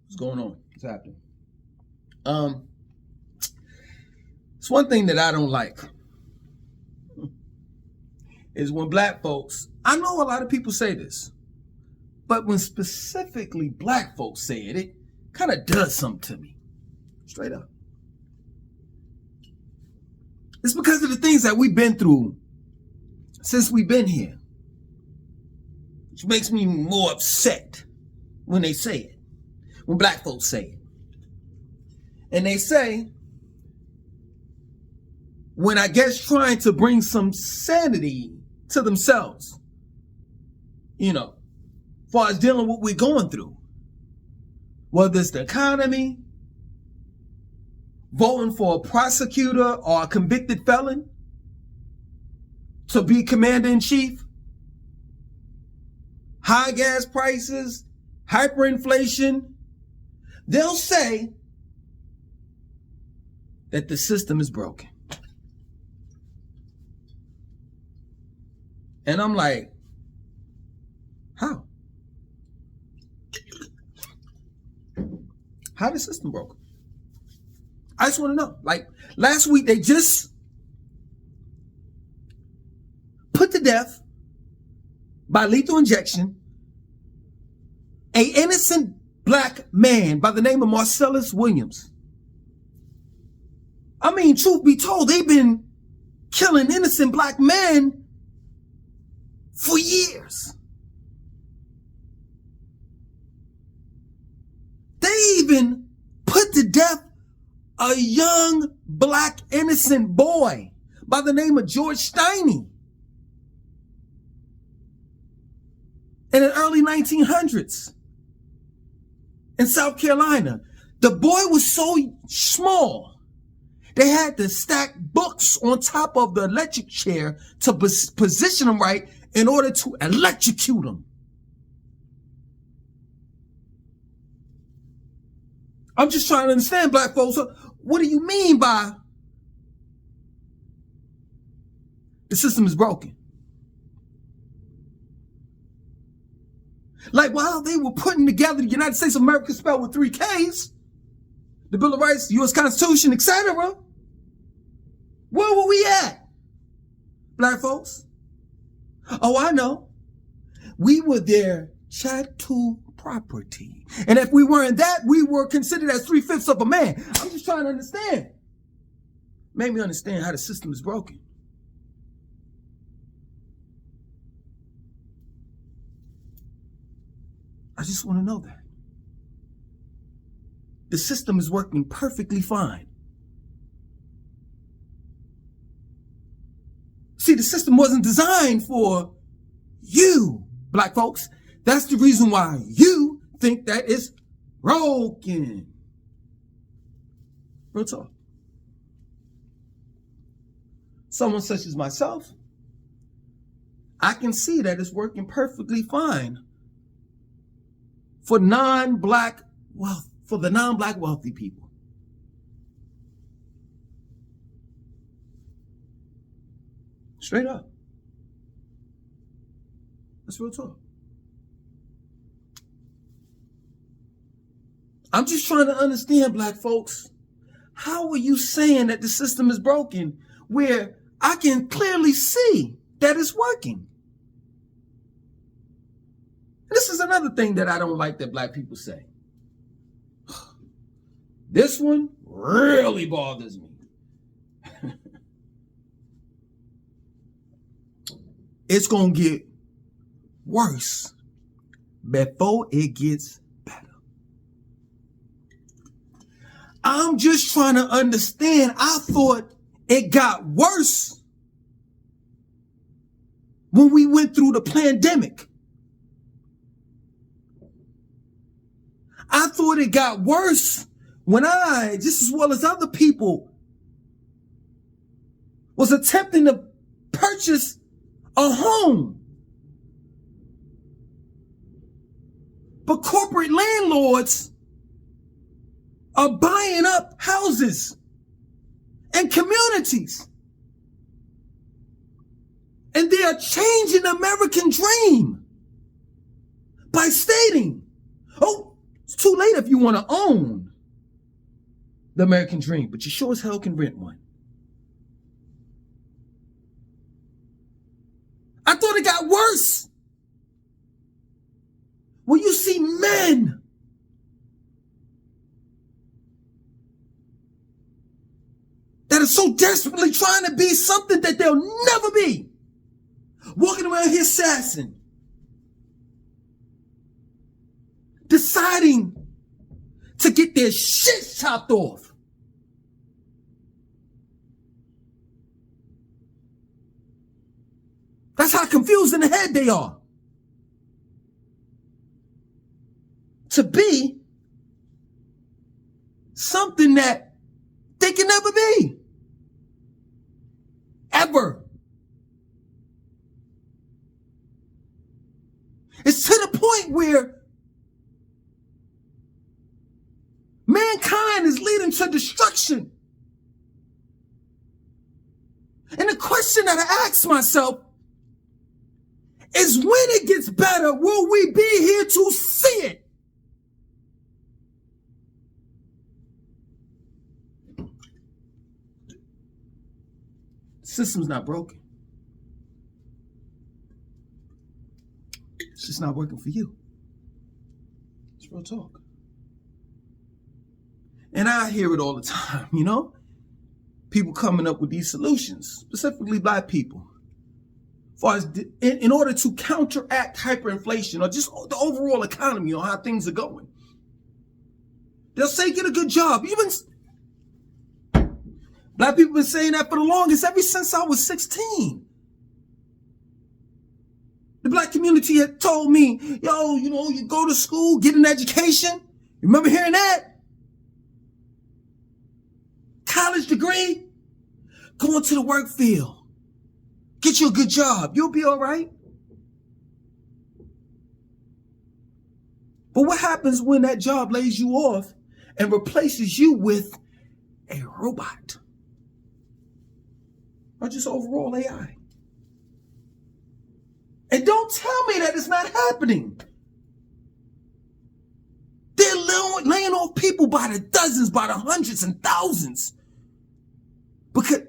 What's going on? What's happening? It's one thing that I don't like is when black folks, I know a lot of people say this, but when specifically black folks say it, it kind of does something to me. Straight up. It's because of the things that we've been through since we've been here, which makes me more upset when they say it, when black folks say it. And they say, when I guess trying to bring some sanity to themselves, you know, as far as dealing with what we're going through, whether it's the economy, voting for a prosecutor or a convicted felon to be commander-in-chief, high gas prices, hyperinflation, they'll say that the system is broken. And I'm like, how? How the system broken? I just want to know. Like, last week they just put to death by lethal injection an innocent black man by the name of Marcellus Williams. I mean, truth be told, they've been killing innocent black men for years. They even put to death a young black innocent boy by the name of George Steiny in the early 1900s in South Carolina. The boy was so small, they had to stack books on top of the electric chair to position him right in order to electrocute him. I'm just trying to understand, black folks. What do you mean by the system is broken? Like, while they were putting together the United States of America spelled with 3 Ks, the Bill of Rights, U.S. Constitution, etc., where were we at, black folks? Oh, I know. We were their chattel property. And if we weren't that, we were considered as 3/5 of a man. I'm just trying to understand. Make me understand how the system is broken. I just want to know that. The system is working perfectly fine. See, the system wasn't designed for you, black folks. That's the reason why you think that it's broken. Real talk. Someone such as myself, I can see that it's working perfectly fine for non-black wealth, for the non-black wealthy people. Straight up. That's real talk. I'm just trying to understand, black folks. How are you saying that the system is broken where I can clearly see that it's working? This is another thing that I don't like that black people say. This one really bothers me. It's going to get worse before it gets better. I'm just trying to understand. I thought it got worse when we went through the pandemic. I thought it got worse when I, just as well as other people, was attempting to purchase a home. But corporate landlords are buying up houses and communities. And they are changing the American dream by stating, oh, it's too late if you want to own the American dream, but you sure as hell can rent one. I thought it got worse. When you see men that are so desperately trying to be something that they'll never be, walking around here sassing, deciding to get their shit chopped off. That's how confused in the head they are. To be something that they can never be. Ever. It's to the point where mankind is leading to destruction. And the question that I ask myself is, when it gets better, will we be here to see it? The system's not broken. It's just not working for you. It's real talk. And I hear it all the time, you know? People coming up with these solutions, specifically black people, as far as in order to counteract hyperinflation or just the overall economy or how things are going. They'll say, get a good job. Black people have been saying that for the longest, ever since I was 16. The black community had told me, yo, you know, you go to school, get an education. Remember hearing that? College degree, go into the work field. Get you a good job. You'll be all right. But what happens when that job lays you off and replaces you with a robot? Or just overall AI? And don't tell me that it's not happening. They're laying off people by the dozens, by the hundreds and thousands. Because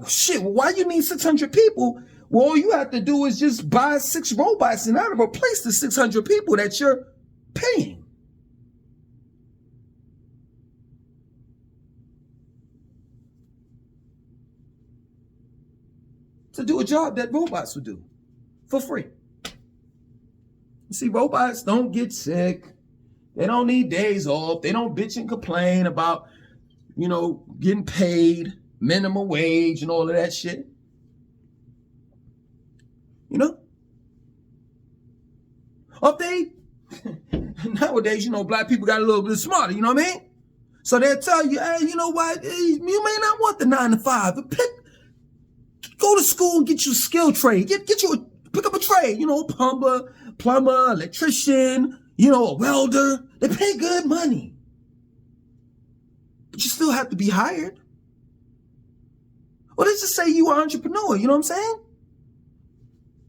shit, why you need 600 people? Well, all you have to do is just buy 6 robots and that'll replace the 600 people that you're paying. To do a job that robots would do for free. You see, robots don't get sick. They don't need days off. They don't bitch and complain about, you know, getting paid minimum wage and all of that shit. You know? Nowadays, you know, black people got a little bit smarter, you know what I mean? So they'll tell you, hey, you know what? You may not want the 9 to 5, but go to school and get you a skill trade. Pick up a trade, you know, plumber, electrician, you know, a welder. They pay good money. But you still have to be hired. Or let's just say you are an entrepreneur, you know what I'm saying?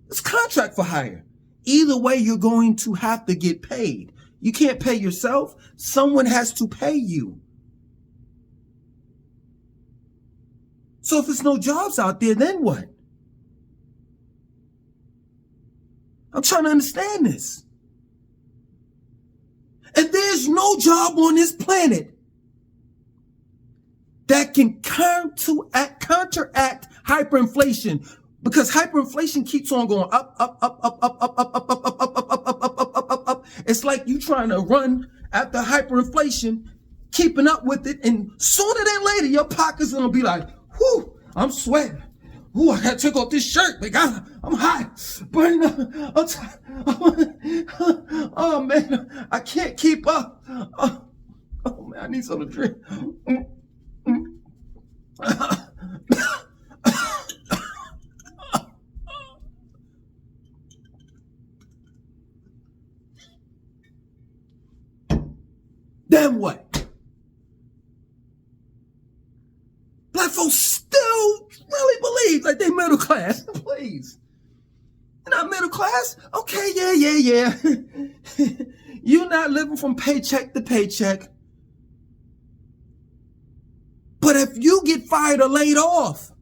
It's contract for hire. Either way, you're going to have to get paid. You can't pay yourself. Someone has to pay you. So if there's no jobs out there, then what? I'm trying to understand this. And there's no job on this planet that can counteract hyperinflation, because hyperinflation keeps on going up. It's like you trying to run after hyperinflation, keeping up with it, and sooner than later, your pocket's gonna be like, whew, I'm sweating. Ooh, I gotta take off this shirt. Like, I'm hot. Burning up. Oh, man, I can't keep up. Oh, man, I need something to drink. Then what? Black folks still really believe like they middle class. Please. You're not middle class? Okay, yeah. You're not living from paycheck to paycheck. But if you get fired or laid off,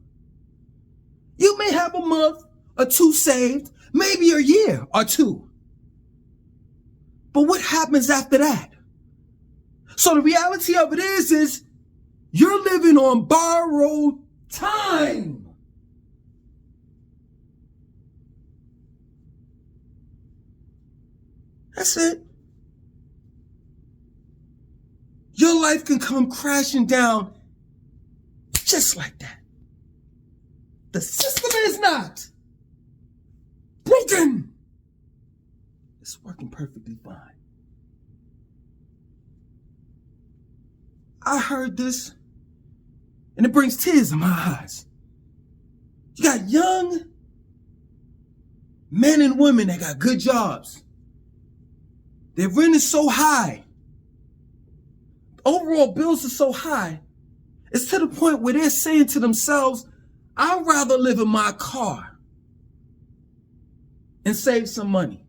you may have a month or two saved, maybe a year or two. But what happens after that? So the reality of it is you're living on borrowed time. That's it. Your life can come crashing down just like that. The system is not broken. It's working perfectly fine. I heard this, and it brings tears in my eyes. You got young men and women that got good jobs. Their rent is so high. Overall bills are so high. It's to the point where they're saying to themselves, I'd rather live in my car and save some money.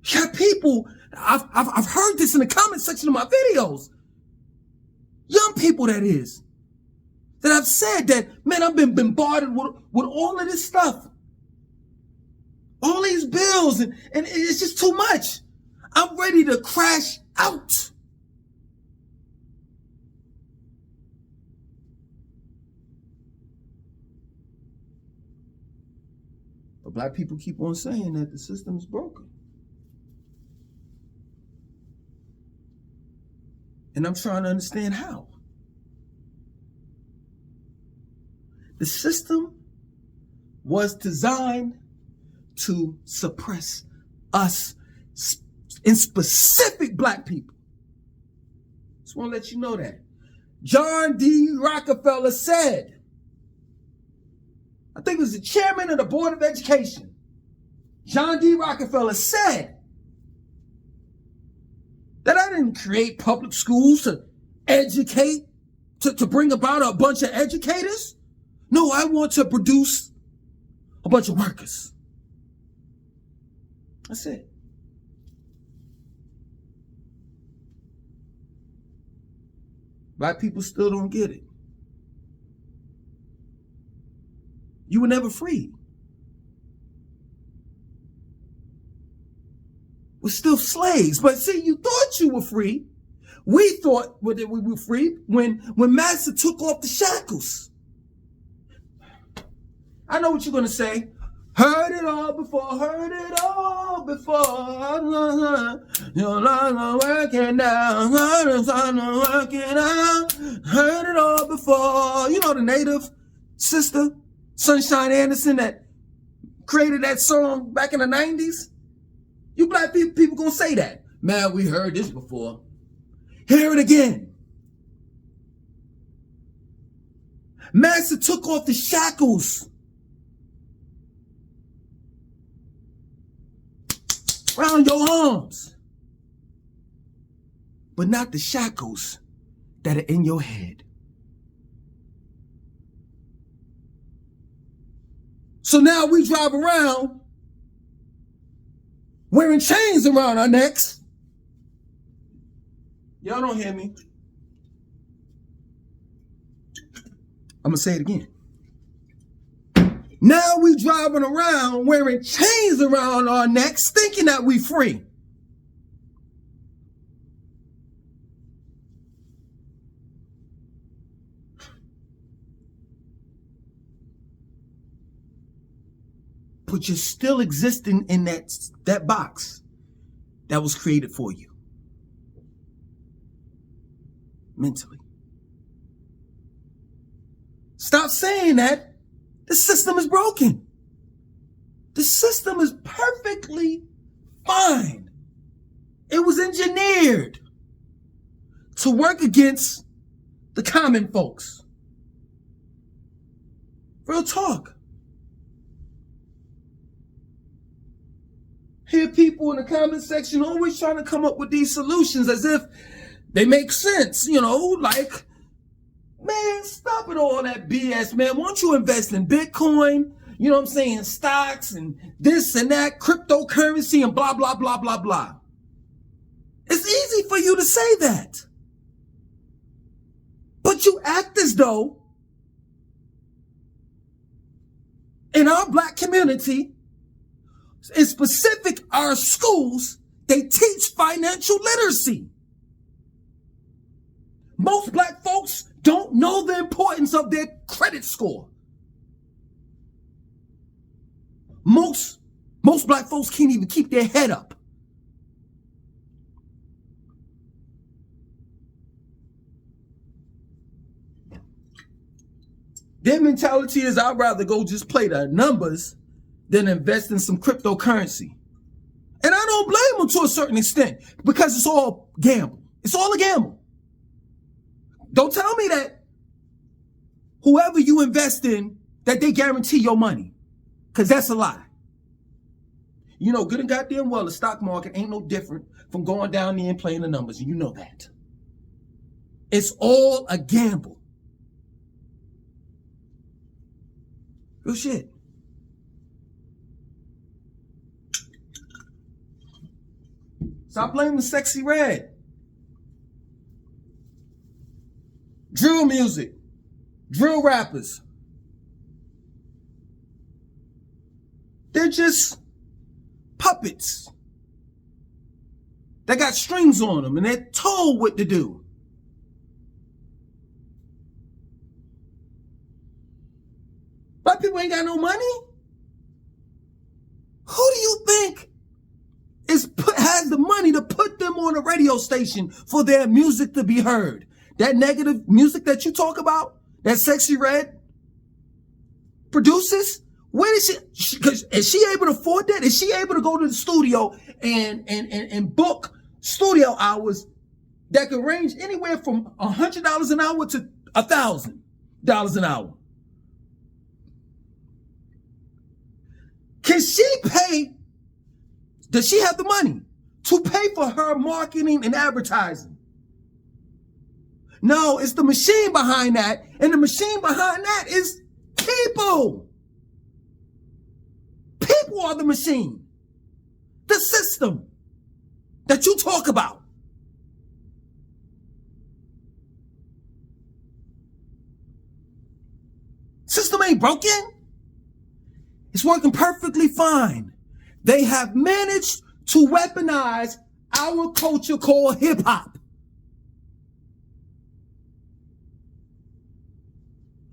You got people, I've heard this in the comment section of my videos. Young people, that is. That I've said that, man, I've been bombarded with all of this stuff. All these bills, and it's just too much. I'm ready to crash out. But black people keep on saying that the system is broken. And I'm trying to understand how. The system was designed to suppress us, in specific black people. Just want to let you know that. John D. Rockefeller said, I think it was the chairman of the Board of Education, John D. Rockefeller said that I didn't create public schools to educate, to bring about a bunch of educators. No, I want to produce a bunch of workers. That's it. Black people still don't get it. You were never free. We're still slaves. But see, you thought you were free. We thought that we were free when Master took off the shackles. I know what you're going to say. Heard it all before, heard it all before. You're not working out, working out. Heard it all before. You know the native sister, Sunshine Anderson, that created that song back in the 90s? You black people gonna say that. Man, we heard this before. Hear it again. Master took off the shackles around your arms, but not the shackles that are in your head. So now we drive around wearing chains around our necks. Y'all don't hear me. I'm gonna say it again. Now we driving around wearing chains around our necks, thinking that we free. But you're still existing in that box that was created for you. Mentally. Stop saying that. The system is broken. The system is perfectly fine. It was engineered to work against the common folks. Real talk. Hear people in the comment section always trying to come up with these solutions as if they make sense, like, man, stop it all that BS, man. Won't you invest in Bitcoin? you know what I'm saying, stocks and this and that, cryptocurrency and blah, blah, blah, blah, blah. It's easy for you to say that. But you act as though in our black community, in specific our schools, they teach financial literacy. Most black folks don't know the importance of their credit score. Most black folks can't even keep their head up. Their mentality is, I'd rather go just play the numbers than invest in some cryptocurrency. And I don't blame them to a certain extent, because it's all gamble. It's all a gamble. Don't tell me that whoever you invest in, that they guarantee your money, because that's a lie. You know good and goddamn well the stock market ain't no different from going down there and playing the numbers, and you know that. It's all a gamble. Real shit. Stop blaming Sexy Red. Drill music. Drill rappers. They're just puppets. They got strings on them and they're told what to do. Black people ain't got no money. Who do you think has the money to put them on a radio station for their music to be heard? That negative music that you talk about, that Sexy Red produces, where is she? Is she able to afford that? Is she able to go to the studio and book studio hours that could range anywhere from $100 an hour to $1,000 an hour? Can she pay? Does she have the money to pay for her marketing and advertising? No, it's the machine behind that. And the machine behind that is people. People are the machine. The system that you talk about. System ain't broken. It's working perfectly fine. They have managed to weaponize our culture called hip hop.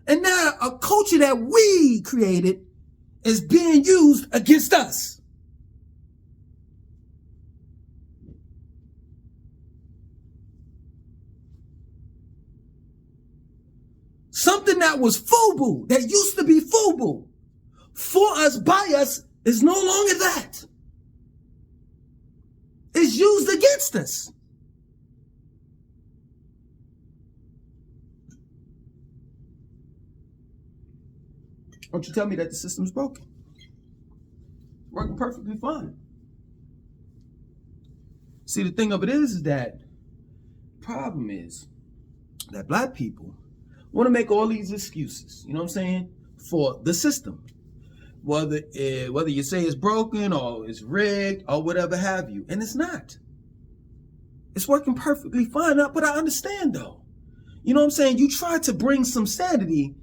And now a culture that we created is being used against us. Something that was FUBU, that used to be FUBU, for us, by us, is no longer that. It's used against us. Don't you tell me that the system's broken. Working perfectly fine. See, the thing of it is that the problem is that black people want to make all these excuses, you know what I'm saying, for the system. Whether you say it's broken or it's rigged or whatever have you. And it's not. It's working perfectly fine. But I understand though. You know what I'm saying? You try to bring some sanity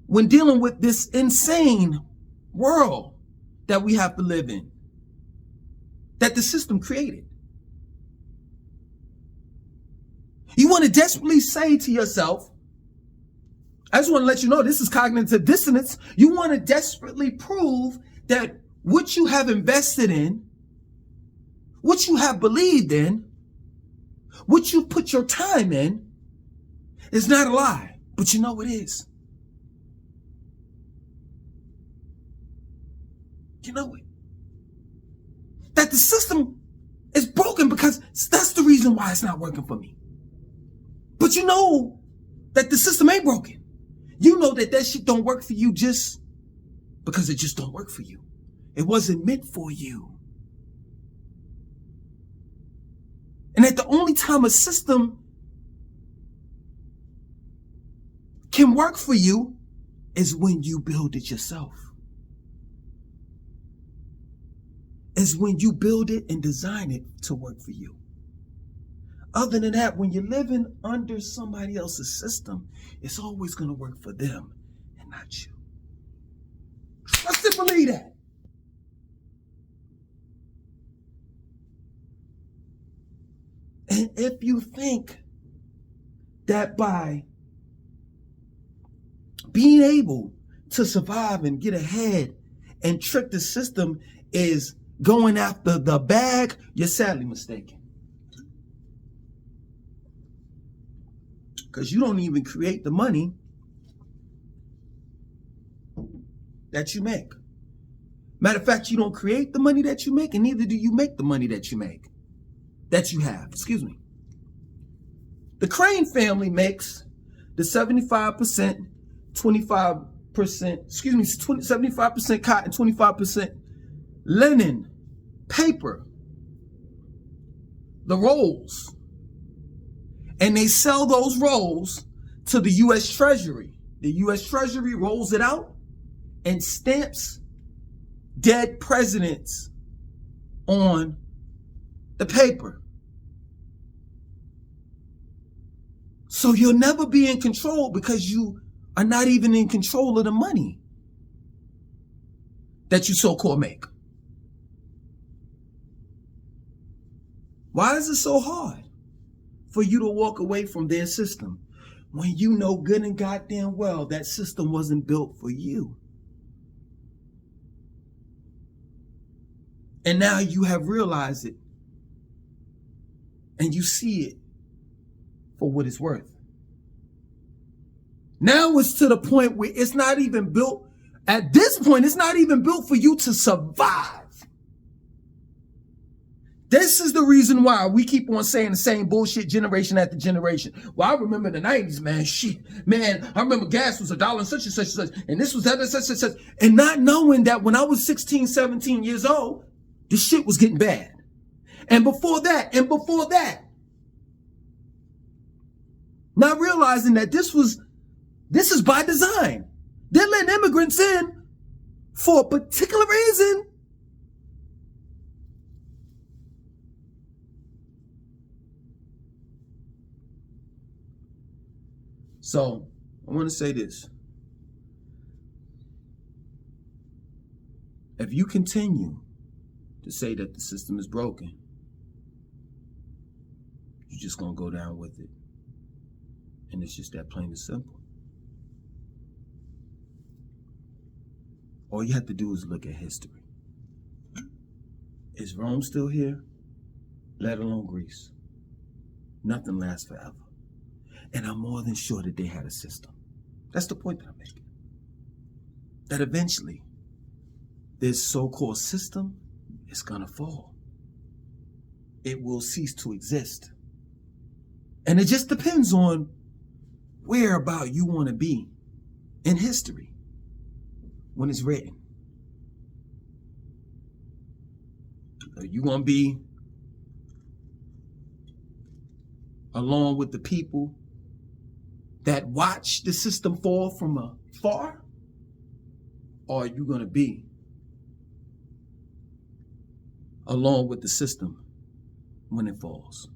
when dealing with this insane world that we have to live in, that the system created. You want to desperately say to yourself, I just want to let you know this is cognitive dissonance. You want to desperately prove that what you have invested in, what you have believed in, what you put your time in is not a lie, but you know it is. You know it. That the system is broken because that's the reason why it's not working for me. But you know that the system ain't broken. You know that shit don't work for you just because it just don't work for you. It wasn't meant for you. And that the only time a system can work for you is when you build it yourself. Is when you build it and design it to work for you. Other than that, when you're living under somebody else's system, it's always going to work for them and not you. Trust and believe that. And if you think that by being able to survive and get ahead and trick the system is going after the bag, you're sadly mistaken. Because you don't even create the money that you make. Matter of fact, you don't create the money that you make, and neither do you make the money that you make. That you have, excuse me. The Crane family makes the 75%, 25%, 75% cotton, 25% linen, paper, the rolls. And they sell those rolls to the U.S. Treasury. The U.S. Treasury rolls it out and stamps dead presidents on the paper. So you'll never be in control because you are not even in control of the money that you so-called make. Why is it so hard for you to walk away from their system when you know good and goddamn well that system wasn't built for you? And now you have realized it and you see it for what it's worth. Now it's to the point where it's not even built, at this point, it's not even built for you to survive. This is the reason why we keep on saying the same bullshit generation after generation. Well, I remember the 90s, man. Shit, man, I remember gas was $1 and such and such and such. And this was that and such and such. And not knowing that when I was 16, 17 years old, the shit was getting bad. And before that, not realizing that this is by design. They're letting immigrants in for a particular reason. So, I want to say this. If you continue to say that the system is broken, you're just going to go down with it. And it's just that plain and simple. All you have to do is look at history. Is Rome still here? Let alone Greece. Nothing lasts forever. And I'm more than sure that they had a system. That's the point that I'm making. That eventually, this so-called system is going to fall. It will cease to exist. And it just depends on where about you want to be in history when it's written. Are you going to be along with the people that watch the system fall from afar? Or are you going to be along with the system when it falls?